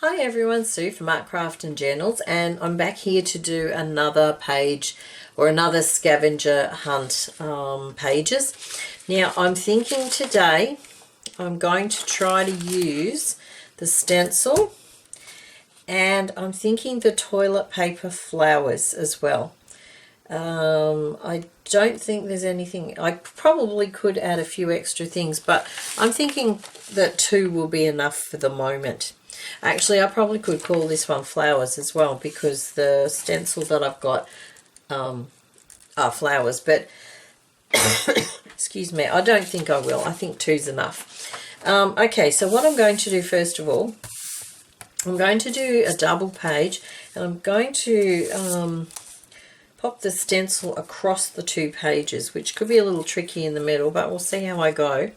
Hi everyone, Sue from Art Craft and Journals, and I'm back here to do another page or another scavenger hunt pages. Now I'm thinking today I'm going to try to use the stencil, and I'm thinking the toilet paper flowers as well. I don't think there's anything, I probably could add a few extra things, but I'm thinking that 2 will be enough for the moment. Actually, I probably could call this one flowers as well, because the stencil that I've got are flowers, but excuse me, I don't think I will. I think 2's enough. Okay, so what I'm going to do first of all, I'm going to do a double page, and I'm going to pop the stencil across the 2 pages, which could be a little tricky in the middle, but we'll see how I go.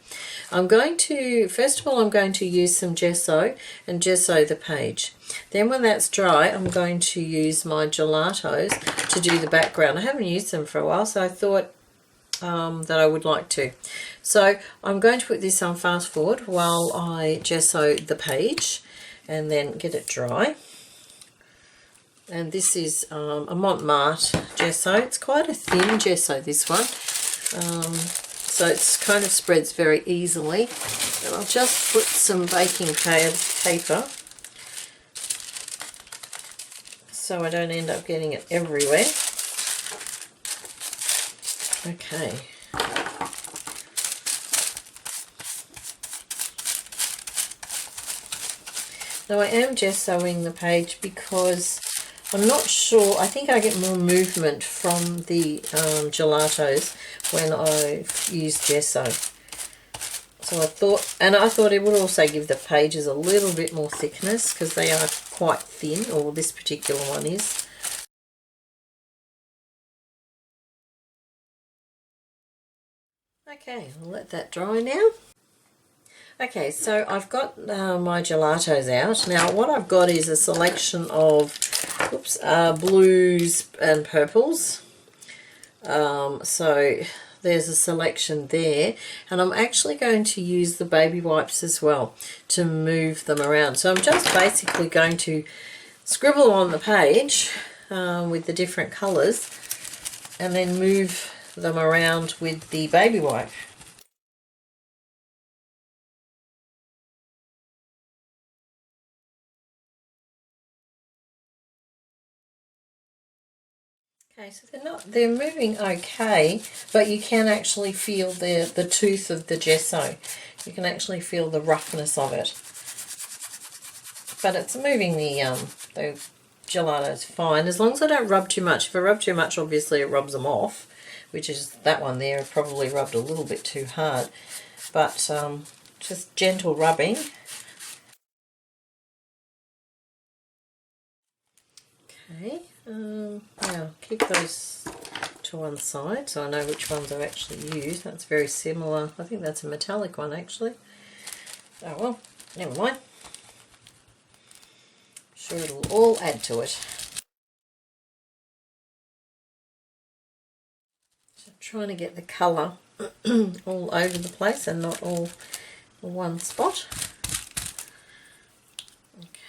I'm going to, first of all, I'm going to use some gesso and gesso the page. Then when that's dry, I'm going to use my gelatos to do the background. I haven't used them for a while, so I thought that I would like to. So I'm going to put this on fast forward while I gesso the page and then get it dry. And this is a Montmartre gesso. It's quite a thin gesso, this one. So it's kind of spreads very easily. And I'll just put some baking paper so I don't end up getting it everywhere. Okay. Now I am gessoing the page because I'm not sure, I think I get more movement from the gelatos when I use gesso. So I thought it would also give the pages a little bit more thickness, because they are quite thin, or this particular one is. Okay, I'll let that dry now. Okay, so I've got my gelatos out. Now what I've got is a selection of blues and purples. So there's a selection there, and I'm actually going to use the baby wipes as well to move them around. So I'm just basically going to scribble on the page with the different colours and then move them around with the baby wipe. Okay, so they're moving okay, but you can actually feel the tooth of the gesso. You can actually feel the roughness of it. But it's moving the gelatos fine, as long as I don't rub too much. If I rub too much, obviously it rubs them off, which is that one there. Probably rubbed a little bit too hard. But just gentle rubbing. Okay. Now keep those to one side so I know which ones I've actually used. That's very similar. I think that's a metallic one actually. Oh well, never mind. I'm sure it'll all add to it. So I'm trying to get the colour all over the place and not all in one spot.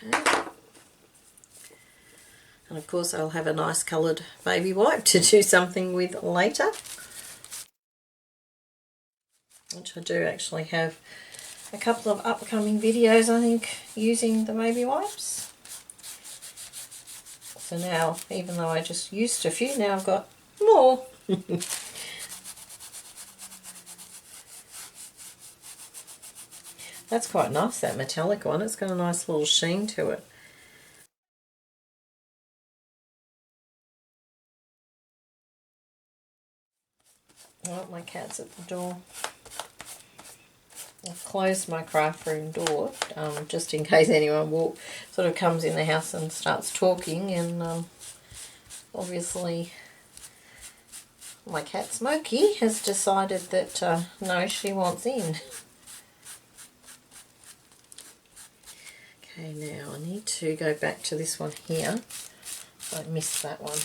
Okay. And of course I'll have a nice coloured baby wipe to do something with later, which I do actually have a couple of upcoming videos, I think, using the baby wipes. So now, even though I just used a few, now I've got more. That's quite nice, that metallic one. It's got a nice little sheen to it. Oh, my cat's at the door. I've closed my craft room door just in case anyone sort of comes in the house and starts talking, and obviously my cat Smokey has decided that no, she wants in. Okay, now I need to go back to this one here. I missed that one.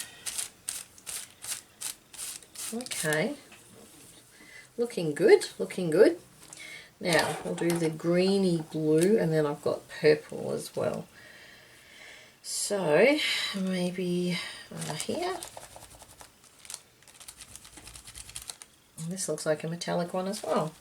Okay. Looking good, looking good. Now we'll do the greeny blue, and then I've got purple as well. So maybe here. And this looks like a metallic one as well.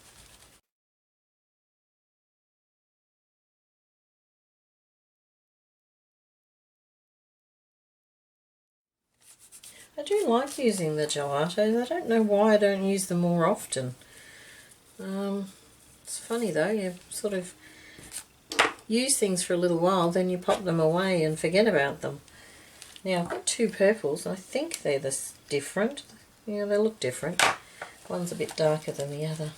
I do like using the gelatos. I don't know why I don't use them more often. It's funny though, you sort of use things for a little while, then you pop them away and forget about them. Now I've got two purples. I think they're different. Yeah, they look different. One's a bit darker than the other.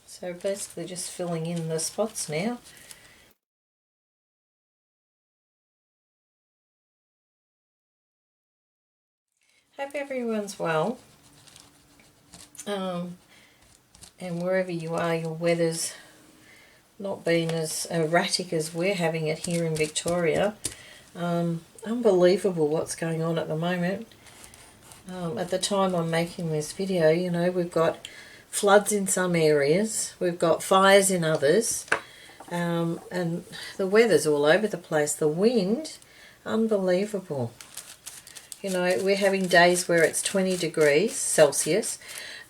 So basically just filling in the spots now. Hope everyone's well. And wherever you are, your weather's not been as erratic as we're having it here in Victoria. Unbelievable what's going on at the moment. At the time I'm making this video, you know, we've got floods in some areas, we've got fires in others, and the weather's all over the place. The wind, unbelievable. You know, we're having days where it's 20 degrees Celsius,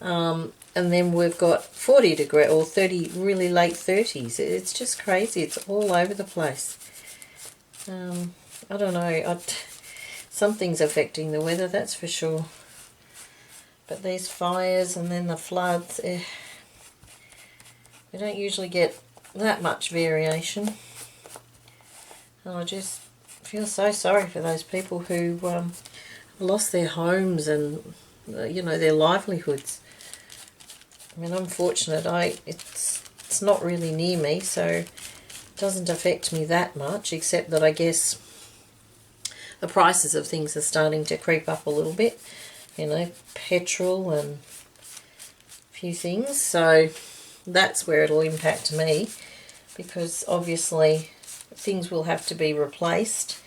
and then we've got 40 degree or 30, really late 30s. It's just crazy. It's all over the place. I don't know. Something's affecting the weather, that's for sure. But these fires and then the floods, we don't usually get that much variation. And I just feel so sorry for those people who lost their homes and you know, their livelihoods. I mean, I'm fortunate. It's not really near me, so it doesn't affect me that much, except that I guess the prices of things are starting to creep up a little bit. You know, petrol and a few things. So that's where it'll impact me, because obviously things will have to be replaced.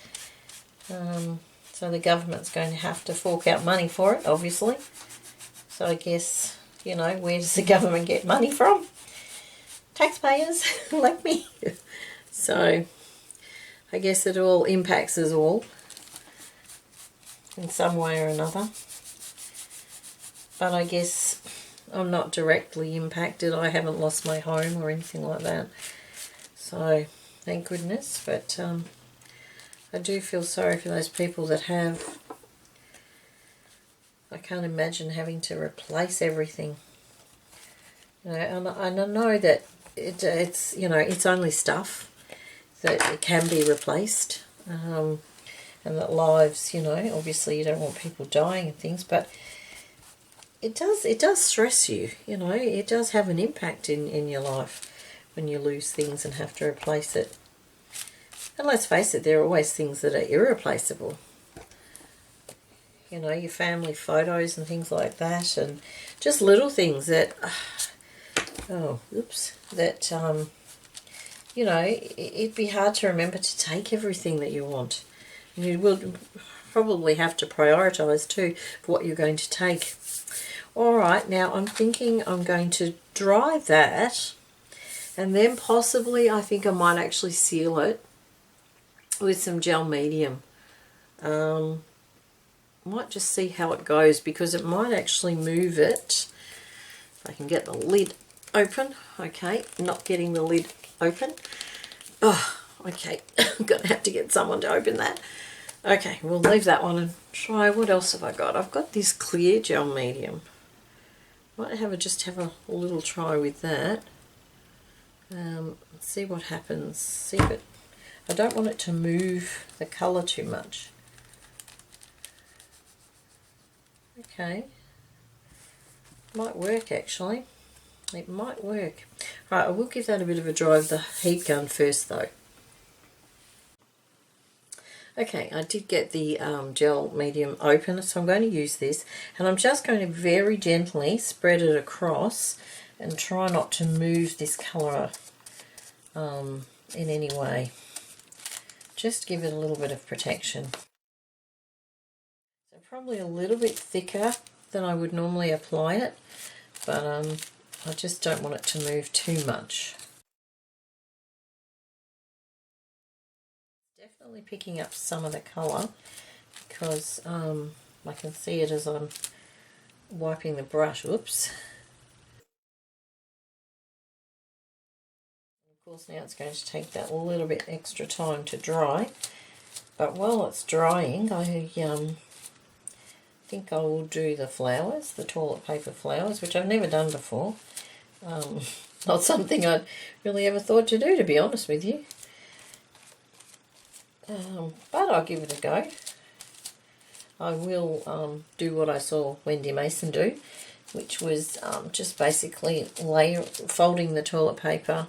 So the government's going to have to fork out money for it, obviously. So I guess, you know, where does the government get money from? Taxpayers like me. So I guess it all impacts us all in some way or another. But I guess I'm not directly impacted. I haven't lost my home or anything like that. So thank goodness. But I do feel sorry for those people that have. I can't imagine having to replace everything. You know, and I know that it's, you know, it's only stuff that it can be replaced, and that lives, you know, obviously you don't want people dying and things, but it does stress you. You know, it does have an impact in your life when you lose things and have to replace it. And let's face it, there are always things that are irreplaceable. You know, your family photos and things like that, and just little things that, that, you know, it'd be hard to remember to take everything that you want. You will probably have to prioritise too what you're going to take. Alright, now I'm thinking I'm going to dry that, and then possibly I think I might actually seal it with some gel medium. Might just see how it goes, because it might actually move it. If I can get the lid open. Okay, not getting the lid open. Oh, okay. I'm going to have to get someone to open that. Okay, we'll leave that one and try. What else have I got? I've got this clear gel medium. Might just have a little try with that. See what happens. See if it. I don't want it to move the colour too much. Okay. Might work actually. It might work. Right, I will give that a bit of a dry with the heat gun first though. Okay, I did get the gel medium open, so I'm going to use this, and I'm just going to very gently spread it across and try not to move this colour in any way. Just give it a little bit of protection. So probably a little bit thicker than I would normally apply it, but I just don't want it to move too much. Only picking up some of the colour because I can see it as I'm wiping the brush. Oops. Of course, now it's going to take that little bit extra time to dry. But while it's drying, I think I will do the flowers, the toilet paper flowers, which I've never done before. Not something I'd really ever thought to do, to be honest with you. But I'll give it a go. I will do what I saw Wendy Mason do, which was just basically folding the toilet paper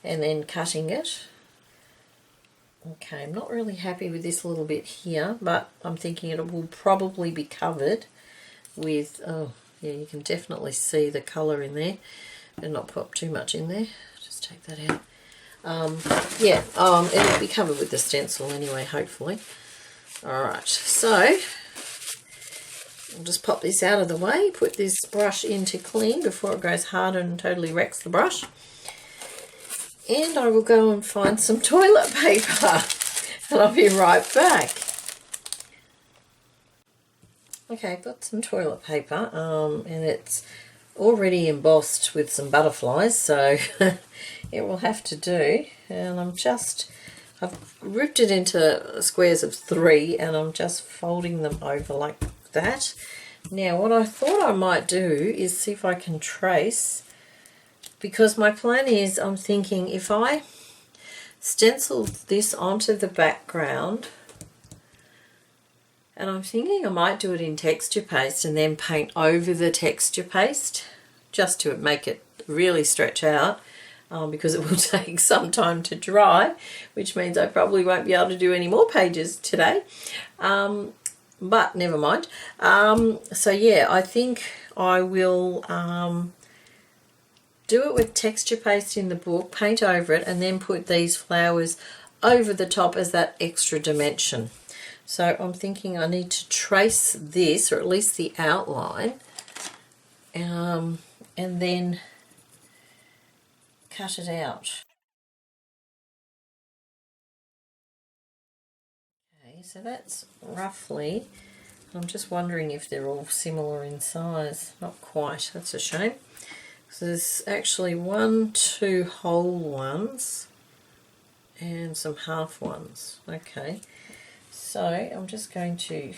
and then cutting it. Okay, I'm not really happy with this little bit here, but I'm thinking it will probably be covered with, oh yeah, you can definitely see the colour in there. Better not pop too much in there, just take that out. It'll be covered with the stencil anyway, hopefully. Alright, so I'll just pop this out of the way, put this brush into clean before it goes hard and totally wrecks the brush. And I will go and find some toilet paper and I'll be right back. Okay, I've got some toilet paper and it's already embossed with some butterflies, so it will have to do. And I've ripped it into squares of 3 and I'm just folding them over like that. Now what I thought I might do is see if I can trace, because my plan is, I'm thinking if I stencil this onto the background, and I'm thinking I might do it in texture paste and then paint over the texture paste just to make it really stretch out, because it will take some time to dry, which means I probably won't be able to do any more pages today, but never mind. So yeah, I think I will do it with texture paste in the book, paint over it, and then put these flowers over the top as that extra dimension. So I'm thinking I need to trace this, or at least the outline, and then cut it out. Okay, so that's roughly, I'm just wondering if they're all similar in size. Not quite, that's a shame. So there's actually 1, 2 whole ones and some half ones. Okay, so I'm just going to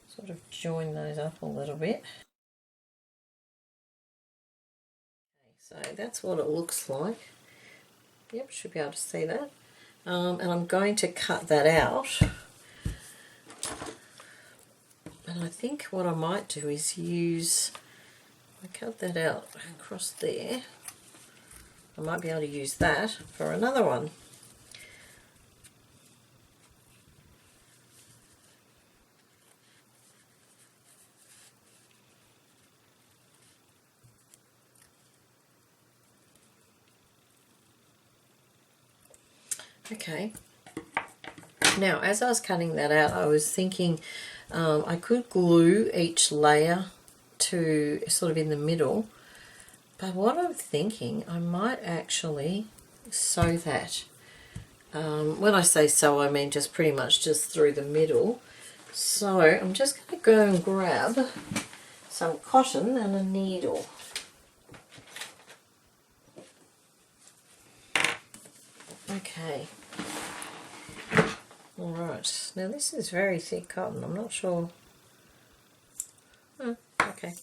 sort of join those up a little bit. Okay, so that's what it looks like. Yep, should be able to see that. And I'm going to cut that out. And I think what I might do is I cut that out across there. I might be able to use that for another one. Okay. Now, as I was cutting that out, I was thinking I could glue each layer to sort of in the middle, but what I'm thinking, I might actually sew that. When I say sew, I mean just pretty much just through the middle. So I'm just going to go and grab some cotton and a needle. Okay. Alright, now this is very thick cotton, I'm not sure. Oh, okay.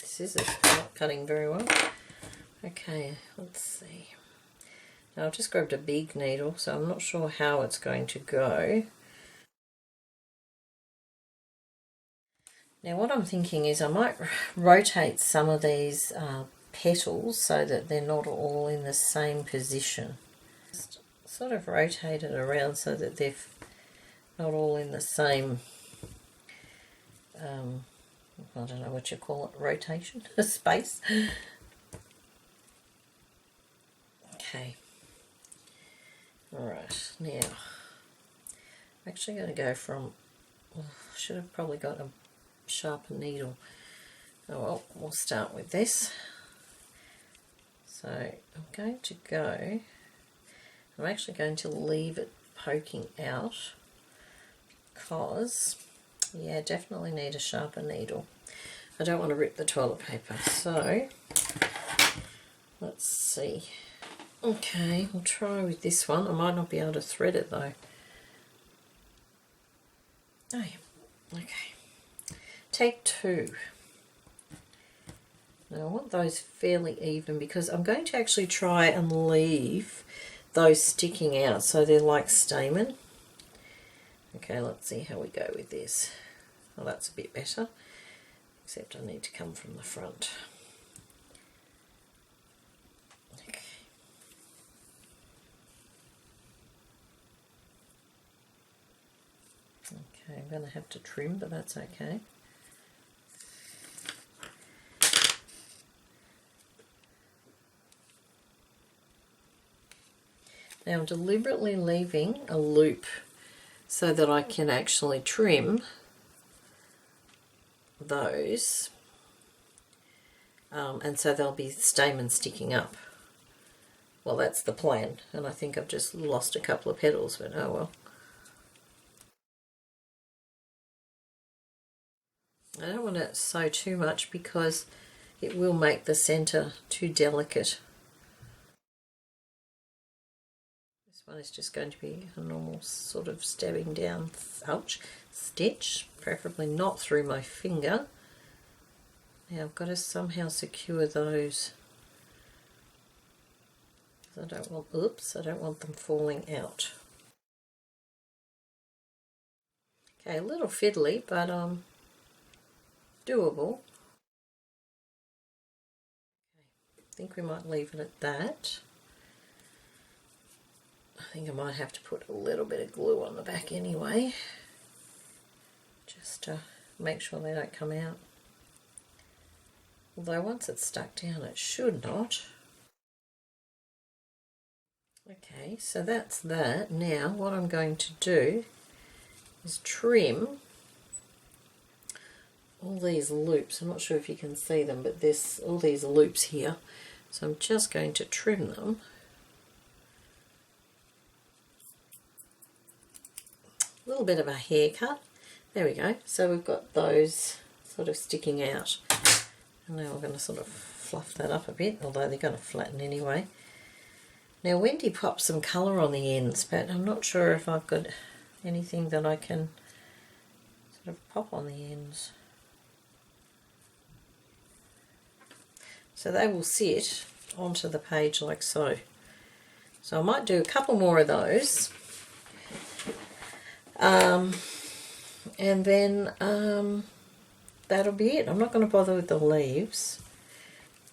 This is not cutting very well. Okay, let's see. Now I've just grabbed a big needle, so I'm not sure how it's going to go. Now what I'm thinking is I might rotate some of these petals so that they're not all in the same position. Just sort of rotate it around so that they're not all in the same, I don't know what you call it, rotation, space. Okay. Alright, now I'm actually going to go from, I should have probably got a sharper needle. Oh well, we'll start with this. So I'm going to go, I'm actually going to leave it poking out because, yeah, definitely need a sharper needle. I don't want to rip the toilet paper. So let's see. Okay, we'll try with this one. I might not be able to thread it though. Oh yeah, okay. Take 2. Now I want those fairly even because I'm going to actually try and leave those sticking out so they're like stamen. Okay, let's see how we go with this. Well, that's a bit better, except I need to come from the front. Okay. Okay, I'm going to have to trim, but that's okay. Now I'm deliberately leaving a loop so that I can actually trim those, and so there'll be stamens sticking up. Well, that's the plan, and I think I've just lost a couple of petals, but oh well. I don't want to sew too much because it will make the centre too delicate. This one is just going to be a normal sort of stabbing down, ouch, stitch, preferably not through my finger. Now I've got to somehow secure those. I don't want, oops, I don't want them falling out. Okay, a little fiddly, but doable. I think we might leave it at that. I think I might have to put a little bit of glue on the back anyway, just to make sure they don't come out. Although once it's stuck down it should not. Okay, so that's that. Now what I'm going to do is trim all these loops. I'm not sure if you can see them, but there's all these loops here. So I'm just going to trim them. A little bit of a haircut. There we go. So we've got those sort of sticking out. And now we're going to sort of fluff that up a bit, although they're going to flatten anyway. Now Wendy popped some colour on the ends, but I'm not sure if I've got anything that I can sort of pop on the ends. So they will sit onto the page like so. So I might do a couple more of those. And then that'll be it. I'm not going to bother with the leaves,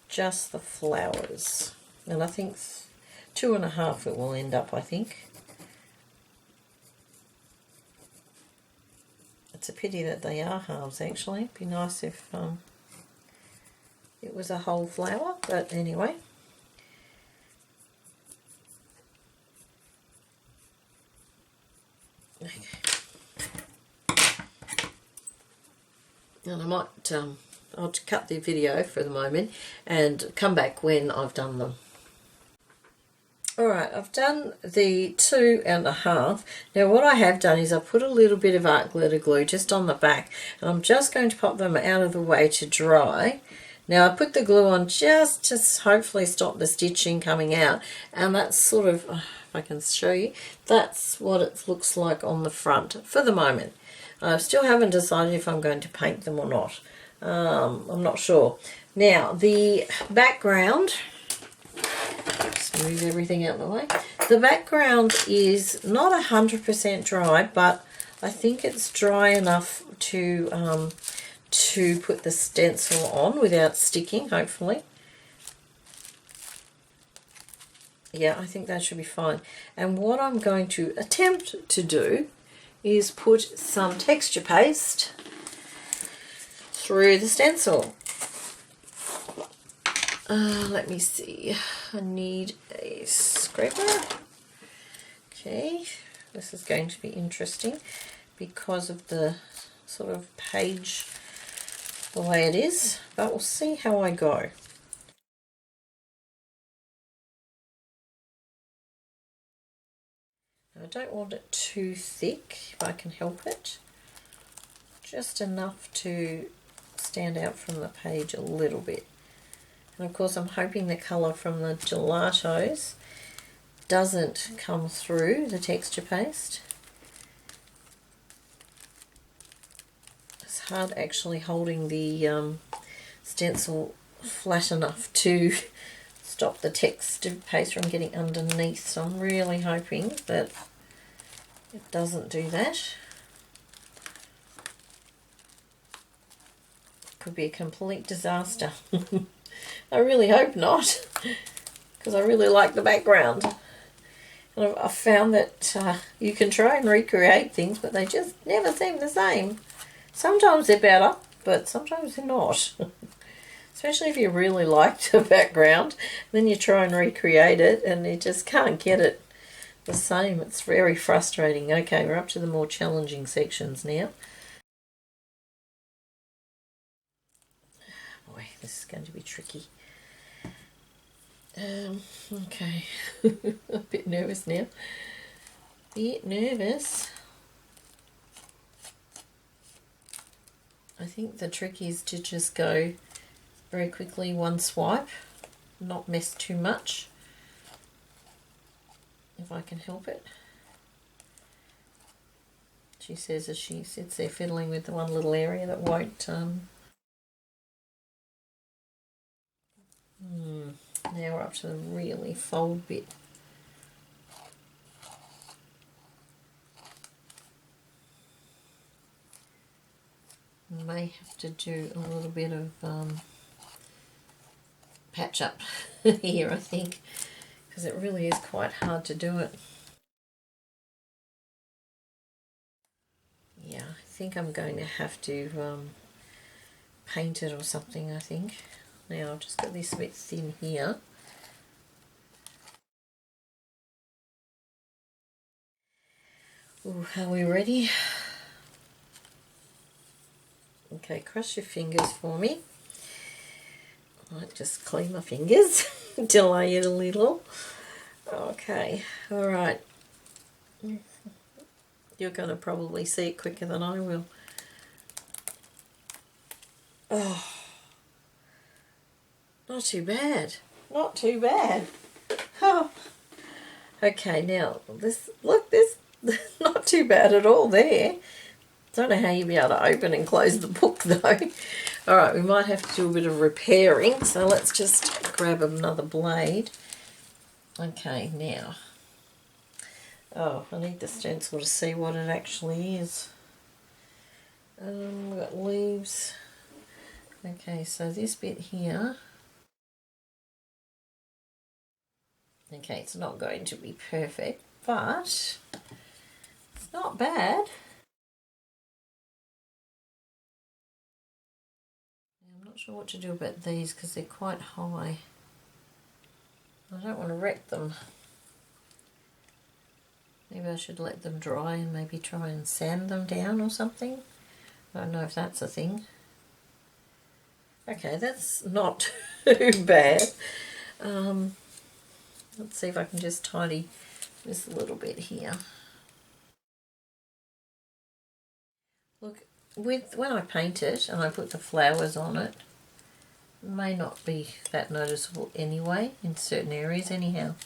just the flowers. And I think 2.5 it will end up, I think. It's a pity that they are halves actually. It'd be nice if it was a whole flower, but anyway. Okay. And I might, I'll cut the video for the moment and come back when I've done them. Alright, I've done the 2.5. Now what I have done is I've put a little bit of art glitter glue just on the back, and I'm just going to pop them out of the way to dry. Now I put the glue on just to hopefully stop the stitching coming out, and that's sort of, if I can show you, that's what it looks like on the front for the moment. I still haven't decided if I'm going to paint them or not. I'm not sure. Now the background, just move everything out of the way. The background is not 100% dry, but I think it's dry enough to put the stencil on without sticking, hopefully. Yeah, I think that should be fine. And what I'm going to attempt to do is put some texture paste through the stencil. Let me see. I need a scraper. Okay, this is going to be interesting because of the sort of page, the way it is, but we'll see how I go. I don't want it too thick if I can help it. Just enough to stand out from the page a little bit. And of course I'm hoping the colour from the gelatos doesn't come through the texture paste. It's hard actually holding the stencil flat enough to stop the texture paste from getting underneath, so I'm really hoping that it doesn't do that. Could be a complete disaster. I really hope not, because I really like the background. And I've found that you can try and recreate things, but they just never seem the same. Sometimes they're better, but sometimes they're not. Especially if you really like the background, then you try and recreate it and you just can't get it the same. It's very frustrating. Okay, we're up to the more challenging sections now. Boy, this is going to be tricky. Okay, a bit nervous now. Bit nervous. I think the trick is to just go very quickly, one swipe, not mess too much, if I can help it. She says as she sits there fiddling with the one little area that won't now we're up to the really fold bit. May have to do a little bit of patch up here, I think, because it really is quite hard to do it. Yeah, I think I'm going to have to paint it or something, I think. Now I've just got this a bit thin here. Ooh, are we ready? Okay, cross your fingers for me. I might just clean my fingers, delay it a little. Okay, all right. You're going to probably see it quicker than I will. Oh, not too bad. Not too bad. Oh. Okay, now this, look, this not too bad at all there. Don't know how you'll be able to open and close the book though. All right, we might have to do a bit of repairing, so let's just grab another blade. Okay, now, oh, I need the stencil to see what it actually is. We've got leaves. Okay, so this bit here. Okay, it's not going to be perfect, but it's not bad. I'm not sure what to do about these because they're quite high. I don't want to wreck them. Maybe I should let them dry and maybe try and sand them down or something. I don't know if that's a thing. Okay, that's not too bad. Let's see if I can just tidy this a little bit here. Look, when I paint it and I put the flowers on it, it may not be that noticeable anyway, in certain areas anyhow.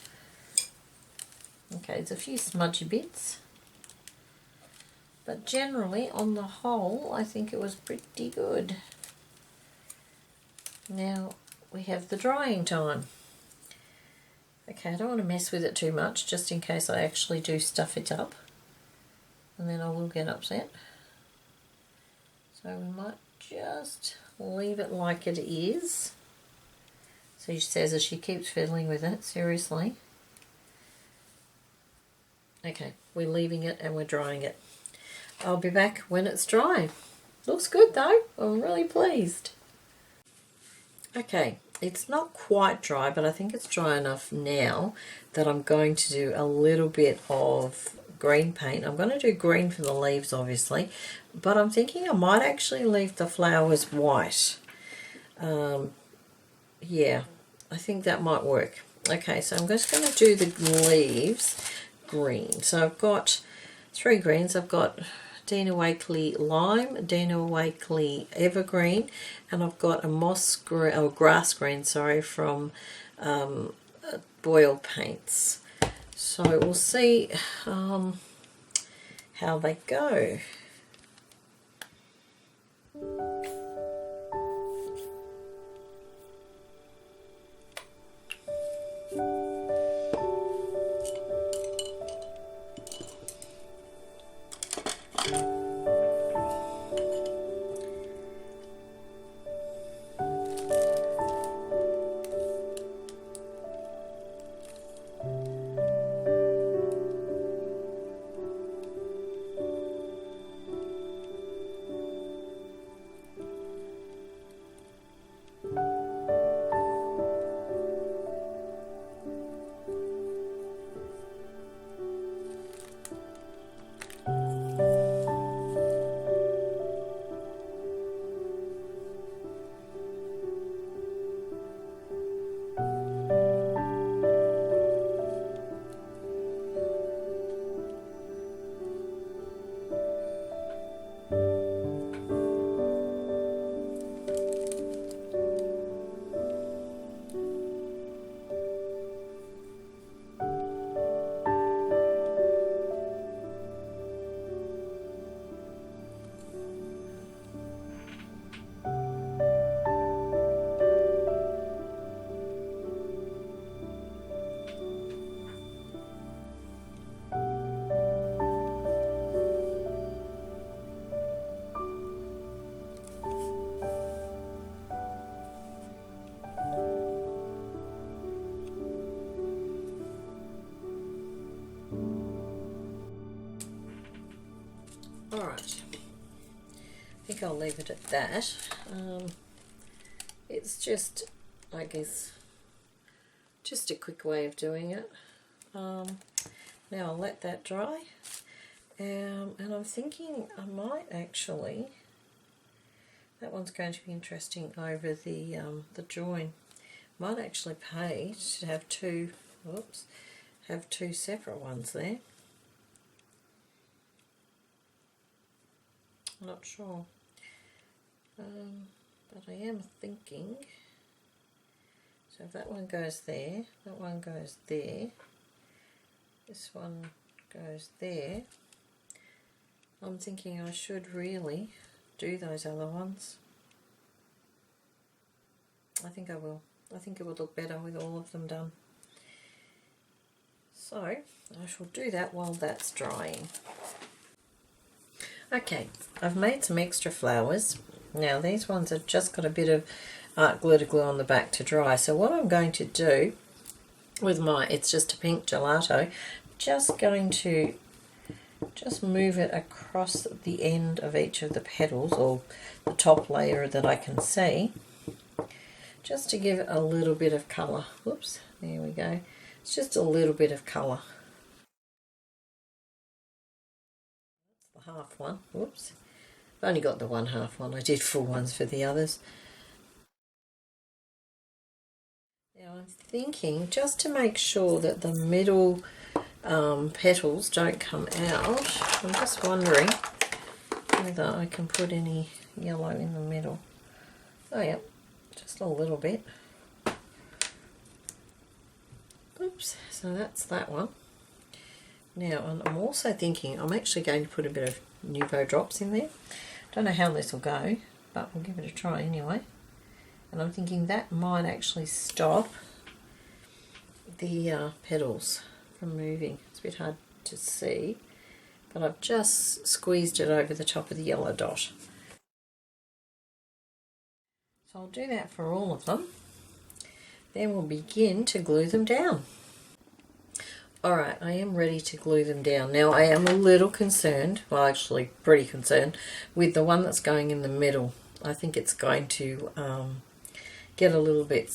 Okay, there's a few smudgy bits, but generally on the whole I think it was pretty good. Now we have the drying time. Okay, I don't want to mess with it too much just in case I actually do stuff it up and then I will get upset. So we might just leave it like it is. So she says as she keeps fiddling with it, seriously. Okay, we're leaving it and we're drying it. I'll be back when it's dry. Looks good though, I'm really pleased. Okay, it's not quite dry, but I think it's dry enough now that I'm going to do a little bit of green paint. I'm going to do green for the leaves, obviously, but I'm thinking I might actually leave the flowers white. Yeah, I think that might work. Okay, so I'm just going to do the leaves green. So I've got 3 greens. I've got Dina Wakley Lime, Dina Wakley Evergreen, and I've got a moss green, or grass green, sorry, from Boyle Paints. So we'll see how they go. Alright, I think I'll leave it at that. It's just, I guess, just a quick way of doing it. Now I'll let that dry, and I'm thinking I might actually, that one's going to be interesting over the join. Might actually pay to have two, whoops, have two separate ones there. Not sure, but I am thinking, so if that one goes there, that one goes there, this one goes there, I'm thinking I should really do those other ones. I think I will. I think it would look better with all of them done. So I shall do that while that's drying. Okay, I've made some extra flowers. Now these ones have just got a bit of art glitter glue on the back to dry. So what I'm going to do with my, it's just a pink gelato, just going to just move it across the end of each of the petals, or the top layer that I can see, just to give it a little bit of colour. Whoops, there we go. It's just a little bit of colour. Half one, whoops, I've only got the one half one, I did full ones for the others. Now I'm thinking, just to make sure that the middle petals don't come out, I'm just wondering whether I can put any yellow in the middle. Oh yeah, just a little bit. Oops, so that's that one. Now, I'm also thinking I'm actually going to put a bit of Nuvo drops in there. Don't know how this will go, but we'll give it a try anyway. And I'm thinking that might actually stop the petals from moving. It's a bit hard to see, but I've just squeezed it over the top of the yellow dot. So I'll do that for all of them. Then we'll begin to glue them down. Alright, I am ready to glue them down. Now I am a little concerned, well actually pretty concerned, with the one that's going in the middle. I think it's going to get a little bit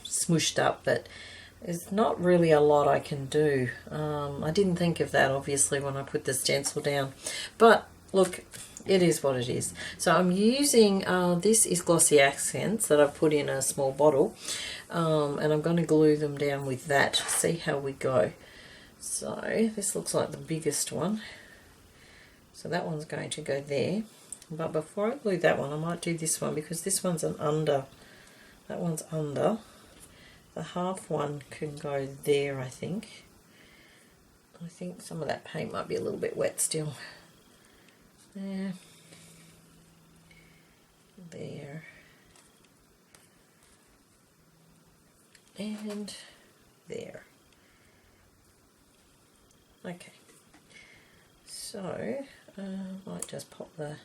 smooshed up, but there's not really a lot I can do. I didn't think of that obviously when I put the stencil down, but look, it is what it is. So I'm using, this is Glossy Accents that I've put in a small bottle, and I'm going to glue them down with that, see how we go. So this looks like the biggest one. So that one's going to go there. But before I glue that one, I might do this one because this one's an under. That one's under. The half one can go there, I think. I think some of that paint might be a little bit wet still. There. There. And there. Okay. So, I might just pop the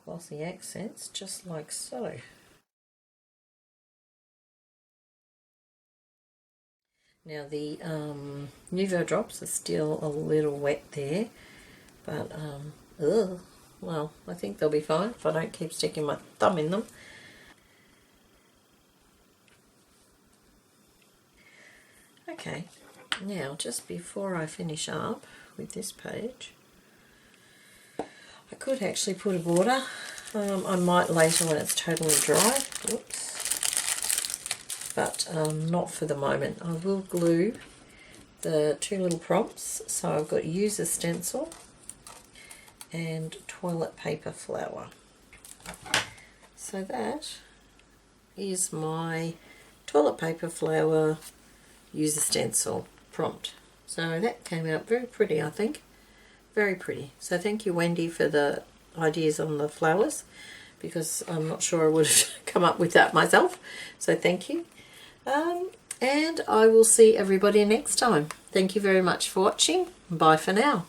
glossy accents just like so. Now the Nuvo drops are still a little wet there, but well, I think they'll be fine if I don't keep sticking my thumb in them. Okay, now just before I finish up with this page, I could actually put a border. I might later when it's totally dry. Whoops. But not for the moment. I will glue the two little prompts. So I've got user stencil and toilet paper flower. So that is my toilet paper flower user stencil prompt. So that came out very pretty, I think. Very pretty. So thank you, Wendy, for the ideas on the flowers, because I'm not sure I would have come up with that myself. So thank you. And I will see everybody next time. Thank you very much for watching. Bye for now.